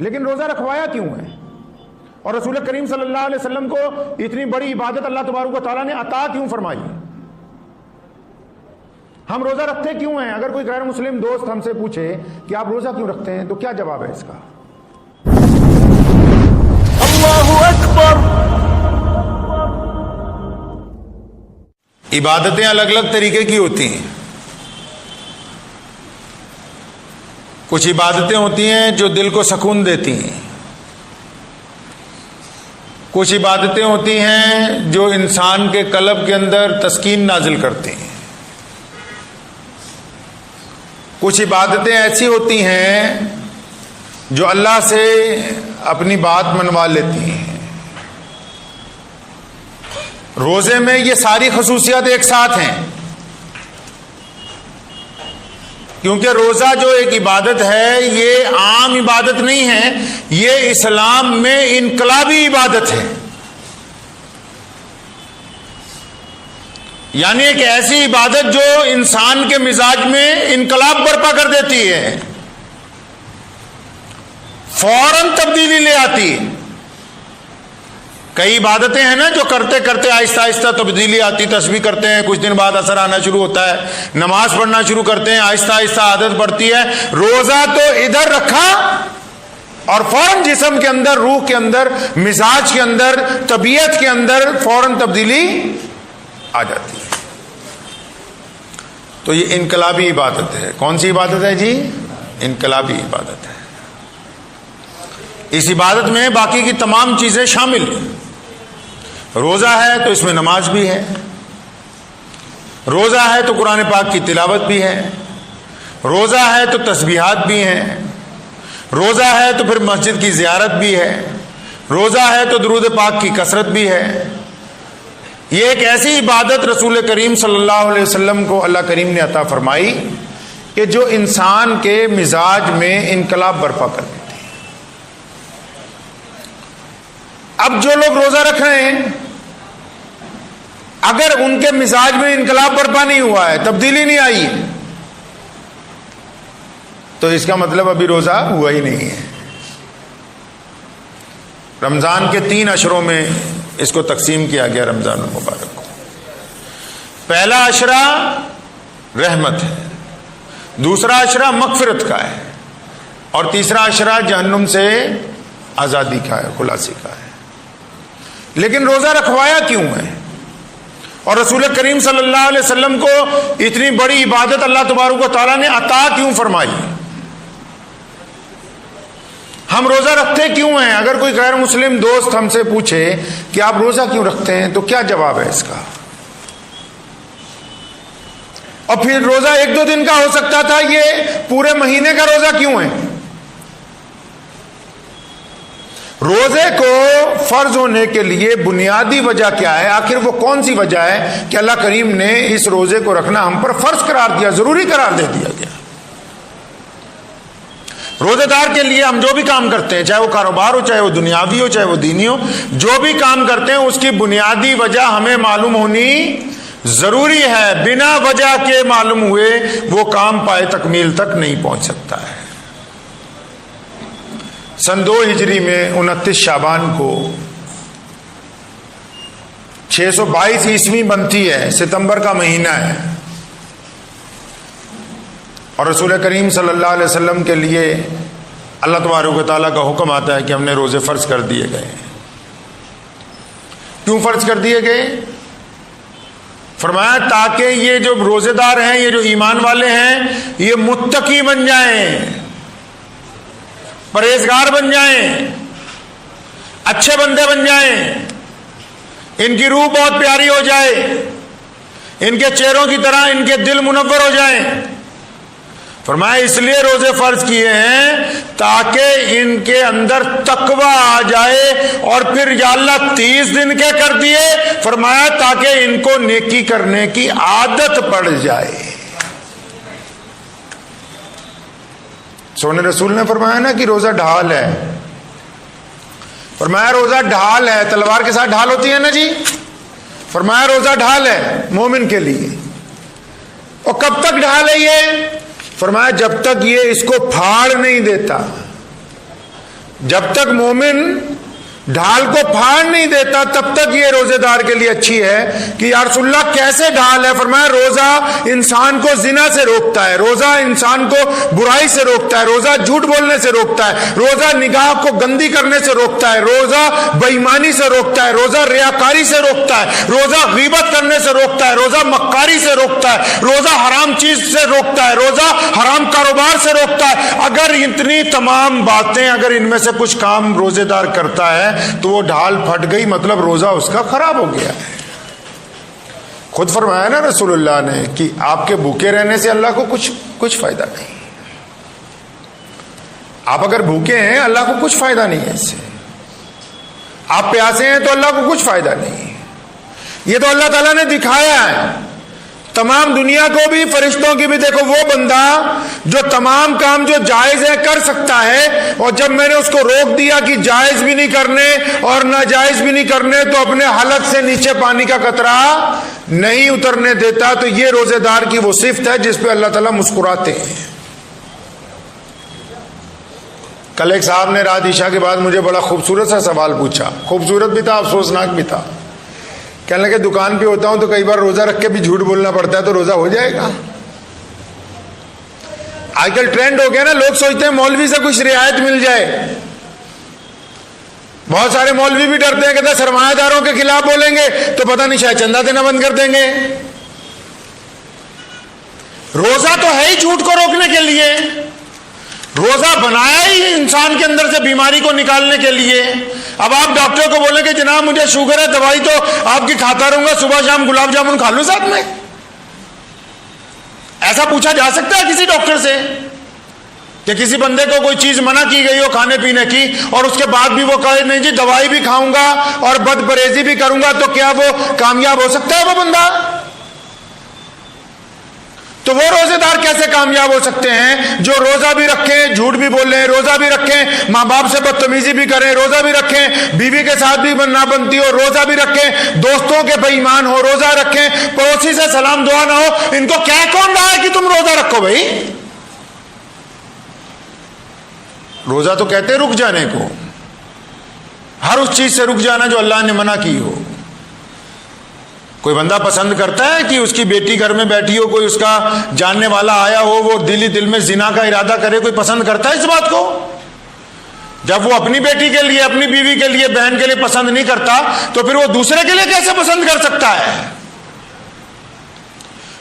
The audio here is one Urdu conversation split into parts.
لیکن روزہ رکھوایا کیوں ہے؟ اور رسول کریم صلی اللہ علیہ وسلم کو اتنی بڑی عبادت اللہ تبارک و تعالیٰ نے عطا کیوں فرمائی؟ ہم روزہ رکھتے کیوں ہیں؟ اگر کوئی غیر مسلم دوست ہم سے پوچھے کہ آپ روزہ کیوں رکھتے ہیں تو کیا جواب ہے اس کا؟ اللہ اکبر۔ عبادتیں الگ الگ طریقے کی ہوتی ہیں۔ کچھ عبادتیں ہوتی ہیں جو دل کو سکون دیتی ہیں، کچھ عبادتیں ہوتی ہیں جو انسان کے قلب کے اندر تسکین نازل کرتی ہیں، کچھ عبادتیں ایسی ہوتی ہیں جو اللہ سے اپنی بات منوا لیتی ہیں۔ روزے میں یہ ساری خصوصیات ایک ساتھ ہیں، کیونکہ روزہ جو ایک عبادت ہے یہ عام عبادت نہیں ہے، یہ اسلام میں انقلابی عبادت ہے۔ یعنی ایک ایسی عبادت جو انسان کے مزاج میں انقلاب برپا کر دیتی ہے، فوراً تبدیلی لے آتی ہے۔ کئی عبادتیں ہیں نا جو کرتے کرتے آہستہ آہستہ تبدیلی آتی، تسبیح کرتے ہیں کچھ دن بعد اثر آنا شروع ہوتا ہے، نماز پڑھنا شروع کرتے ہیں آہستہ آہستہ عادت بڑھتی ہے۔ روزہ تو ادھر رکھا اور فوراً جسم کے اندر، روح کے اندر، مزاج کے اندر، طبیعت کے اندر فوراً تبدیلی آ جاتی ہے۔ تو یہ انقلابی عبادت ہے۔ کون سی عبادت ہے جی؟ انقلابی عبادت ہے۔ اس عبادت میں باقی کی تمام چیزیں شامل ہیں۔ روزہ ہے تو اس میں نماز بھی ہے، روزہ ہے تو قرآن پاک کی تلاوت بھی ہے، روزہ ہے تو تسبیحات بھی ہیں، روزہ ہے تو پھر مسجد کی زیارت بھی ہے، روزہ ہے تو درود پاک کی کثرت بھی ہے۔ یہ ایک ایسی عبادت رسول کریم صلی اللہ علیہ وسلم کو اللہ کریم نے عطا فرمائی کہ جو انسان کے مزاج میں انقلاب برپا کر دیتی ہے۔ اب جو لوگ روزہ رکھ رہے ہیں، اگر ان کے مزاج میں انقلاب برپا نہیں ہوا ہے، تبدیلی نہیں آئی ہے، تو اس کا مطلب ابھی روزہ ہوا ہی نہیں ہے۔ رمضان کے 3 عشروں میں اس کو تقسیم کیا گیا رمضان المبارک کو۔ پہلا عشرہ رحمت ہے، دوسرا عشرہ مغفرت کا ہے، اور تیسرا عشرہ جہنم سے آزادی کا ہے، خلاصی کا ہے۔ لیکن روزہ رکھوایا کیوں ہے؟ اور رسول کریم صلی اللہ علیہ وسلم کو اتنی بڑی عبادت اللہ تبارک و تعالیٰ نے عطا کیوں فرمائی؟ ہم روزہ رکھتے کیوں ہیں؟ اگر کوئی غیر مسلم دوست ہم سے پوچھے کہ آپ روزہ کیوں رکھتے ہیں تو کیا جواب ہے اس کا؟ اور پھر روزہ 1-2 دن کا ہو سکتا تھا، یہ پورے مہینے کا روزہ کیوں ہے؟ روزے کو فرض ہونے کے لیے بنیادی وجہ کیا ہے؟ آخر وہ کون سی وجہ ہے کہ اللہ کریم نے اس روزے کو رکھنا ہم پر فرض قرار دیا، ضروری قرار دے دیا گیا؟ روزے دار کے لیے ہم جو بھی کام کرتے ہیں، چاہے وہ کاروبار ہو، چاہے وہ دنیاوی ہو، چاہے وہ دینی ہو، جو بھی کام کرتے ہیں اس کی بنیادی وجہ ہمیں معلوم ہونی ضروری ہے۔ بنا وجہ کے معلوم ہوئے وہ کام پائے تکمیل تک نہیں پہنچ سکتا ہے۔ سن 2 ہجری میں 29 شعبان کو 622 عیسوی بنتی ہے، ستمبر کا مہینہ ہے، اور رسول کریم صلی اللہ علیہ وسلم کے لیے اللہ تبارک و تعالیٰ کا حکم آتا ہے کہ ہم نے روزے فرض کر دیے گئے۔ کیوں فرض کر دیے گئے؟ فرمایا تاکہ یہ جو روزے دار ہیں، یہ جو ایمان والے ہیں، یہ متقی بن جائیں، پرہیزگار بن جائیں، اچھے بندے بن جائیں، ان کی روح بہت پیاری ہو جائے، ان کے چہروں کی طرح ان کے دل منور ہو جائیں۔ فرمایا اس لیے روزے فرض کیے ہیں تاکہ ان کے اندر تقوی آ جائے، اور پھر یا اللہ 30 دن کے کر دیے، فرمایا تاکہ ان کو نیکی کرنے کی عادت پڑ جائے۔ سونے رسول نے فرمایا نا کہ روزہ ڈھال ہے، فرمایا روزہ ڈھال ہے، تلوار کے ساتھ ڈھال ہوتی ہے نا جی، فرمایا روزہ ڈھال ہے مومن کے لیے۔ اور کب تک ڈھال ہے یہ؟ فرمایا جب تک یہ اس کو پھاڑ نہیں دیتا، جب تک مومن ڈھال کو پھاڑ نہیں دیتا تب تک یہ روزے دار کے لیے اچھی ہے کہ یا رسول اللہ کیسے ڈھال ہے؟ فرمایا روزہ انسان کو زنا سے روکتا ہے، روزہ انسان کو برائی سے روکتا ہے، روزہ جھوٹ بولنے سے روکتا ہے، روزہ نگاہ کو گندی کرنے سے روکتا ہے، روزہ بے ایمانی سے روکتا ہے، روزہ ریاکاری سے روکتا ہے، روزہ غیبت کرنے سے روکتا ہے، روزہ مکاری سے روکتا ہے، روزہ حرام چیز سے روکتا ہے، روزہ حرام کاروبار سے روکتا ہے۔ اگر اتنی تمام باتیں، اگر ان میں سے کچھ کام روزے دار کرتا ہے تو وہ ڈھال پھٹ گئی، مطلب روزہ اس کا خراب ہو گیا ہے۔ خود فرمایا نا رسول اللہ نے کہ آپ کے بھوکے رہنے سے اللہ کو کچھ فائدہ نہیں، آپ اگر بھوکے ہیں اللہ کو کچھ فائدہ نہیں ہے اس سے، آپ پیاسے ہیں تو اللہ کو کچھ فائدہ نہیں۔ یہ تو اللہ تعالیٰ نے دکھایا ہے تمام دنیا کو بھی، فرشتوں کی بھی۔ دیکھو وہ بندہ جو تمام کام جو جائز ہے کر سکتا ہے، اور جب میں نے اس کو روک دیا کہ جائز بھی نہیں کرنے اور ناجائز بھی نہیں کرنے، تو اپنے حلق سے نیچے پانی کا قطرہ نہیں اترنے دیتا، تو یہ روزے دار کی وہ صفت ہے جس پہ اللہ تعالیٰ مسکراتے ہیں۔ کل ایک صاحب نے رات عشاء کے بعد مجھے بڑا خوبصورت سا سوال پوچھا، خوبصورت بھی تھا افسوسناک بھی تھا۔ کہنے لگے دکان پہ ہوتا ہوں تو کئی بار روزہ رکھ کے بھی جھوٹ بولنا پڑتا ہے، تو روزہ ہو جائے گا؟ آج کل ٹرینڈ ہو گیا نا، لوگ سوچتے ہیں مولوی سے کچھ رعایت مل جائے۔ بہت سارے مولوی بھی ڈرتے ہیں، کہتے ہیں سرمایہ داروں کے خلاف بولیں گے تو پتہ نہیں شاید چندہ دینا بند کر دیں گے۔ روزہ تو ہے ہی جھوٹ کو روکنے کے لیے، روزہ بنایا ہی انسان کے اندر سے بیماری کو نکالنے کے لیے۔ اب آپ ڈاکٹر کو بولیں کہ جناب مجھے شوگر ہے، دوائی تو آپ کی کھاتا رہوں گا، صبح شام گلاب جامن کھا لوں ساتھ میں؟ ایسا پوچھا جا سکتا ہے کسی ڈاکٹر سے کہ کسی بندے کو کوئی چیز منع کی گئی ہو کھانے پینے کی، اور اس کے بعد بھی وہ کہے نہیں جی دوائی بھی کھاؤں گا اور بد پرہیزی بھی کروں گا، تو کیا وہ کامیاب ہو سکتا ہے وہ بندہ؟ تو وہ روزے دار کیسے کامیاب ہو سکتے ہیں جو روزہ بھی رکھیں، جھوٹ بھی بولیں، روزہ بھی رکھیں، ماں باپ سے بدتمیزی بھی کریں، روزہ بھی رکھیں، بیوی کے ساتھ بھی نہ بنتی ہو، روزہ بھی رکھیں، دوستوں کے بے ایمان ہو، روزہ رکھیں، پڑوسی سے سلام دعا نہ ہو۔ ان کو کہہ کون رہا ہے کہ تم روزہ رکھو؟ بھائی روزہ تو کہتے رک جانے کو، ہر اس چیز سے رک جانا جو اللہ نے منع کی ہو۔ کوئی بندہ پسند کرتا ہے کہ اس کی بیٹی گھر میں بیٹھی ہو، کوئی اس کا جاننے والا آیا ہو، وہ دل میں زنا کا ارادہ کرے؟ کوئی پسند کرتا ہے اس بات کو؟ جب وہ اپنی بیٹی کے لیے، اپنی بیوی کے لیے، بہن کے لیے پسند نہیں کرتا تو پھر وہ دوسرے کے لیے کیسے پسند کر سکتا ہے؟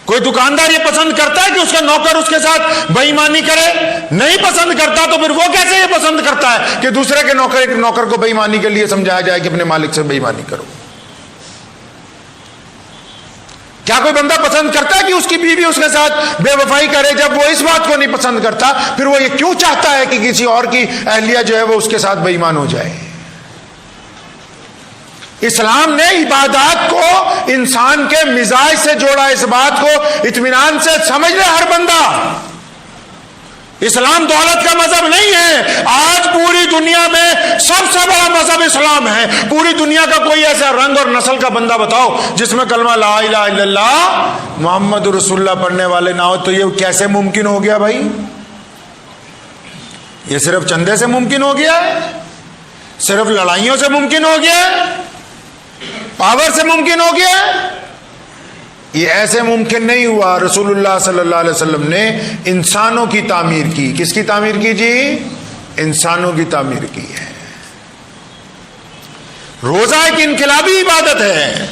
کوئی دکاندار یہ پسند کرتا ہے کہ اس کا نوکر اس کے ساتھ بے ایمانی کرے؟ نہیں پسند کرتا، تو پھر وہ کیسے یہ پسند کرتا ہے کہ دوسرے کے نوکر کو بے ایمانی کے لیے سمجھایا جائے کہ اپنے مالک سے بے ایمانی کرو؟ کیا کوئی بندہ پسند کرتا ہے کہ اس کی بیوی اس کے ساتھ بے وفائی کرے؟ جب وہ اس بات کو نہیں پسند کرتا پھر وہ یہ کیوں چاہتا ہے کہ کسی اور کی اہلیہ جو ہے وہ اس کے ساتھ بے ایمان ہو جائے؟ اسلام نے عبادات کو انسان کے مزاج سے جوڑا، اس بات کو اطمینان سے سمجھ لے ہر بندہ۔ اسلام دولت کا مذہب نہیں ہے۔ آج پوری دنیا میں سب سے بڑا مذہب اسلام ہے۔ پوری دنیا کا کوئی ایسا رنگ اور نسل کا بندہ بتاؤ جس میں کلمہ لا الہ الا اللہ محمد رسول اللہ پڑھنے والے نہ ہو۔ تو یہ کیسے ممکن ہو گیا بھائی؟ یہ صرف چندے سے ممکن ہو گیا ہے؟ صرف لڑائیوں سے ممکن ہو گیا ہے؟ پاور سے ممکن ہو گیا ہے؟ یہ ایسے ممکن نہیں ہوا۔ رسول اللہ صلی اللہ علیہ وسلم نے انسانوں کی تعمیر کی۔ کس کی تعمیر کی جی؟ انسانوں کی تعمیر کی ہے۔ روزہ ایک انقلابی عبادت ہے۔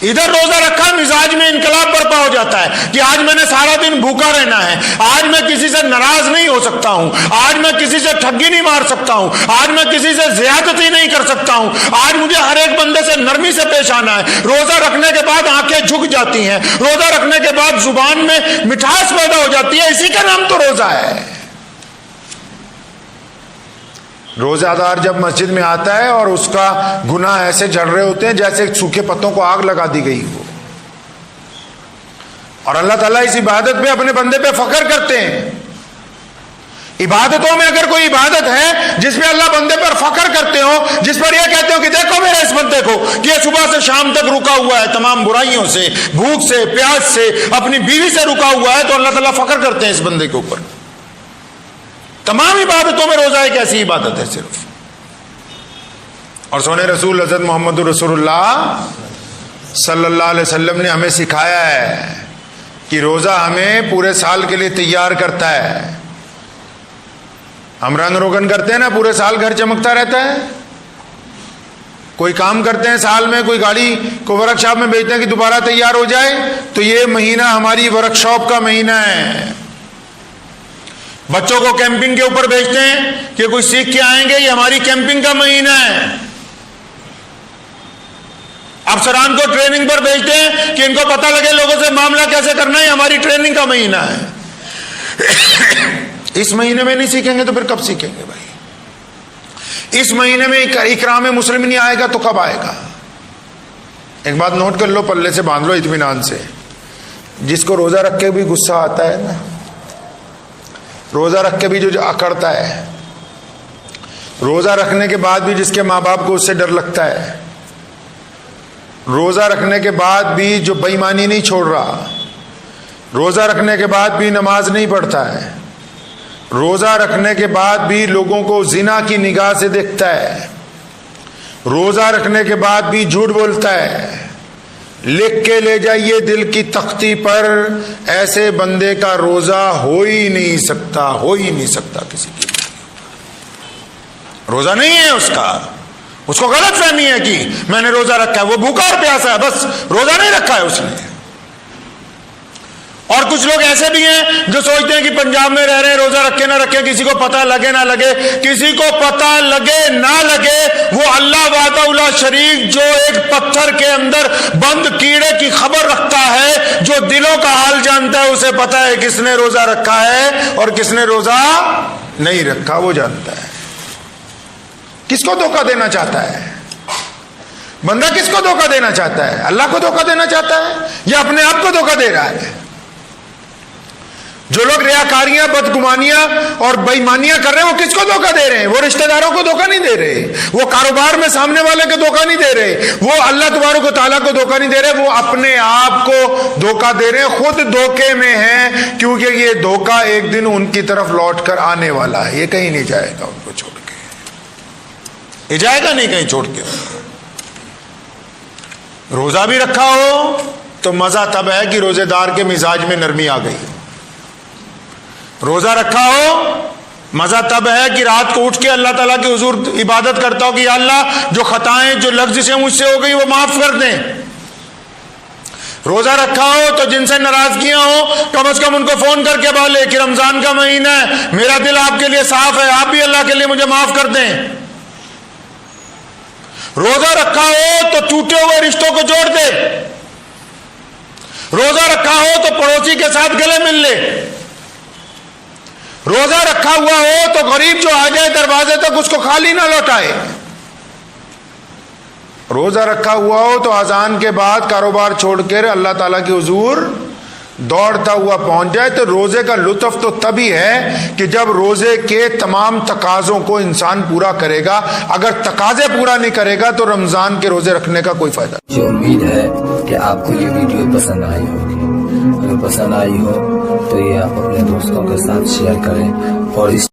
ادھر روزہ رکھا مزاج میں انقلاب برپا ہو جاتا ہے کہ آج میں نے سارا دن بھوکا رہنا ہے، آج میں کسی سے ناراض نہیں ہو سکتا ہوں، آج میں کسی سے ٹھگی نہیں مار سکتا ہوں، آج میں کسی سے زیادتی نہیں کر سکتا ہوں، آج مجھے ہر ایک بندے سے نرمی سے پیش آنا ہے۔ روزہ رکھنے کے بعد آنکھیں جھک جاتی ہیں، روزہ رکھنے کے بعد زبان میں مٹھاس پیدا ہو جاتی ہے، اسی کا نام تو روزہ ہے۔ روزہ دار جب مسجد میں آتا ہے اور اس کا گناہ ایسے جھڑ رہے ہوتے ہیں جیسے سوکھے پتوں کو آگ لگا دی گئی ہو، اور اللہ تعالیٰ اس عبادت پہ اپنے بندے پہ فخر کرتے ہیں۔ عبادتوں میں اگر کوئی عبادت ہے جس میں اللہ بندے پر فخر کرتے ہو، جس پر یہ کہتے ہو کہ دیکھو میرے اس بندے کو کہ یہ صبح سے شام تک رکا ہوا ہے تمام برائیوں سے، بھوک سے، پیاس سے، اپنی بیوی سے رکا ہوا ہے، تو اللہ تعالیٰ فخر کرتے ہیں اس بندے کے اوپر۔ تمام عبادتوں میں روزہ ایک ایسی عبادت ہے صرف اور سونے رسول حضرت محمد رسول اللہ صلی اللہ علیہ وسلم نے ہمیں سکھایا ہے کہ روزہ ہمیں پورے سال کے لیے تیار کرتا ہے. ہم رنگ روگن کرتے ہیں نا, پورے سال گھر چمکتا رہتا ہے. کوئی کام کرتے ہیں سال میں, کوئی گاڑی کو ورک شاپ میں بیچتے ہیں کہ دوبارہ تیار ہو جائے, تو یہ مہینہ ہماری ورک شاپ کا مہینہ ہے. بچوں کو کیمپنگ کے اوپر بھیجتے ہیں کہ کوئی سیکھ کے آئیں گے, یہ ہماری کیمپنگ کا مہینہ ہے. افسران کو ٹریننگ پر بھیجتے ہیں کہ ان کو پتہ لگے لوگوں سے معاملہ کیسے کرنا ہے, یہ ہماری ٹریننگ کا مہینہ ہے. اس مہینے میں نہیں سیکھیں گے تو پھر کب سیکھیں گے بھائی؟ اس مہینے میں اکرام مسلم نہیں آئے گا تو کب آئے گا؟ ایک بات نوٹ کر لو, پلے سے باندھ لو اطمینان سے. جس کو روزہ رکھ کے بھی غصہ آتا ہے نا, روزہ رکھ کے بھی جو اکڑتا ہے, روزہ رکھنے کے بعد بھی جس کے ماں باپ کو اس سے ڈر لگتا ہے, روزہ رکھنے کے بعد بھی جو بے ایمانی نہیں چھوڑ رہا, روزہ رکھنے کے بعد بھی نماز نہیں پڑھتا ہے, روزہ رکھنے کے بعد بھی لوگوں کو زنا کی نگاہ سے دیکھتا ہے, روزہ رکھنے کے بعد بھی جھوٹ بولتا ہے, لکھ کے لے جائیے دل کی تختی پر, ایسے بندے کا روزہ ہو ہی نہیں سکتا, ہو ہی نہیں سکتا. کسی کی روزہ نہیں ہے اس کا, اس کو غلط فہمی ہے کہ میں نے روزہ رکھا ہے, وہ بھوکا اور پیاسا ہے, بس روزہ نہیں رکھا ہے اس نے. اور کچھ لوگ ایسے بھی ہیں جو سوچتے ہیں کہ پنجاب میں رہ رہے ہیں, روزہ رکھے نہ رکھے, کسی کو پتہ لگے نہ لگے, کسی کو پتہ لگے نہ لگے, وہ اللہ وحدہ لا شریک جو ایک پتھر کے اندر بند کیڑے کی خبر رکھتا ہے, جو دلوں کا حال جانتا ہے, اسے پتہ ہے کس نے روزہ رکھا ہے اور کس نے روزہ نہیں رکھا, وہ جانتا ہے. کس کو دھوکہ دینا چاہتا ہے بندہ؟ کس کو دھوکہ دینا چاہتا ہے؟ اللہ کو دھوکہ دینا چاہتا ہے یا اپنے آپ کو دھوکہ دے رہا ہے؟ جو لوگ ریاکاریاں, بدگمانیاں اور بےایمانیاں کر رہے ہیں, وہ کس کو دھوکہ دے رہے ہیں؟ وہ رشتہ داروں کو دھوکہ نہیں دے رہے, وہ کاروبار میں سامنے والے کو دھوکہ نہیں دے رہے, وہ اللہ تبارک و تعالیٰ کو دھوکہ نہیں دے رہے, وہ اپنے آپ کو دھوکہ دے رہے ہیں. خود دھوکے میں ہیں, کیونکہ یہ دھوکہ ایک دن ان کی طرف لوٹ کر آنے والا ہے. یہ کہیں نہیں جائے گا ان کو چھوڑ کے, یہ جائے گا نہیں کہیں چھوڑ کے. روزہ بھی رکھا ہو تو مزہ تب ہے کہ روزے دار کے مزاج میں نرمی آ گئی. روزہ رکھا ہو مزہ تب ہے کہ رات کو اٹھ کے اللہ تعالیٰ کے حضور عبادت کرتا ہو کہ یا اللہ جو خطائیں, جو لغزشیں مجھ سے ہو گئی وہ معاف کر دیں. روزہ رکھا ہو تو جن سے ناراضگیاں ہوں کم از کم ان کو فون کر کے بولے کہ رمضان کا مہینہ ہے, میرا دل آپ کے لیے صاف ہے, آپ بھی اللہ کے لیے مجھے معاف کر دیں. روزہ رکھا ہو تو ٹوٹے ہوئے رشتوں کو جوڑ دے. روزہ رکھا ہو تو پڑوسی کے ساتھ گلے مل لے. روزہ رکھا ہوا ہو تو غریب جو آ جائے دروازے تک اس کو خالی نہ لوٹائے. روزہ رکھا ہوا ہو تو اذان کے بعد کاروبار چھوڑ کر اللہ تعالیٰ کے حضور دوڑتا ہوا پہنچ جائے. تو روزے کا لطف تو تبھی ہے کہ جب روزے کے تمام تقاضوں کو انسان پورا کرے گا. اگر تقاضے پورا نہیں کرے گا تو رمضان کے روزے رکھنے کا کوئی فائدہ نہیں. مجھے امید ہے کہ آپ کو یہ ویڈیو پسند آئی ہوگی. اگر پسند آئی ہو تو یہ آپ اپنے دوستوں کے ساتھ شیئر کریں اور اس